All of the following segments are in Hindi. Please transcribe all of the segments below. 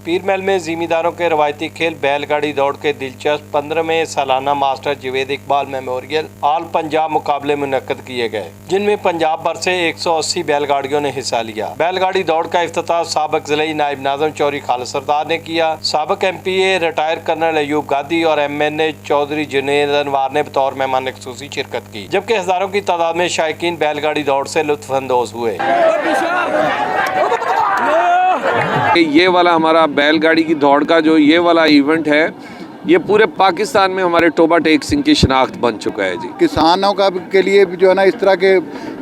पीर महल में जिमीदारों के रवायती खेल बैलगाड़ी दौड़ के दिलचस्प 15वें सालाना master Javed Iqbal memorial all Punjab मुकाबले मुनक्कद किए गए, जिनमें पंजाब भर से 180 बैलगाड़ियों ने हिस्सा लिया। बैलगाड़ी दौड़ का इफ्तिताह साबिक जिले नायब नाज़िम चौधरी खालिद सरदार ने किया। साबिक MPA रिटायर कर्नल अयूब गादी और MNA चौधरी जुनेद अनवार ने बतौर मेहमान खुसूसी शिरकत की, जबकि हजारों की तादाद में शायकीन बैलगाड़ी दौड़ से लुत्फानंदोज हुए। ये वाला हमारा बैलगाड़ी की दौड़ का जो ये वाला इवेंट है, ये पूरे पाकिस्तान में हमारे टोबा टेक सिंह की शिनाख्त बन चुका है जी। किसानों का के लिए जो है ना इस तरह के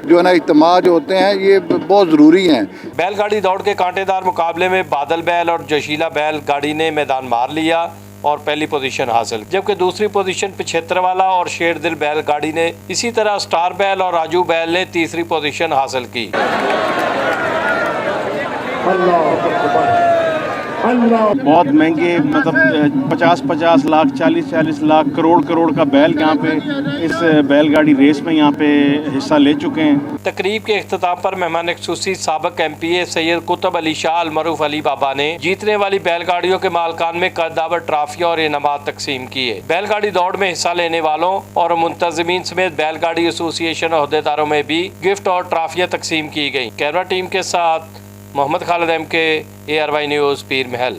जो है ना इज्तिमा जो होते हैं ये बहुत ज़रूरी हैं। बैलगाड़ी दौड़ के कांटेदार मुकाबले में बादल बैल और जोशीला बैल गाड़ी ने मैदान मार लिया और पहली पोजीशन हासिल, जबकि दूसरी पोजीशन पिछेत्र वाला और शेर दिल बैल गाड़ी ने, इसी तरह स्टार बैल और राजू बैल ने तीसरी पोजीशन हासिल की। बहुत महंगे, मतलब 50-50 लाख, 40-40 लाख, करोड़ का बैल यहाँ पे इस बैलगाड़ी रेस में यहाँ पे हिस्सा ले चुके हैं। तकरीब के इख्तिताम पर मेहमान खुसूसी साबिक MPA सैयद कुतुब अली शाह अल मरूफ अली बाबा ने जीतने वाली बैलगाड़ियों के मालकान में कद्दावर ट्राफियां और इनामात तकसीम किए। बैलगाड़ी दौड़ में हिस्सा लेने वालों और मुंतजिमीन समेत बैलगाड़ी एसोसिएशन अहदेदारों में भी गिफ्ट और ट्राफियां तकसीम की गयी। कैमरा टीम के साथ Mohammad Khalid MK, ARY news, Pir महल।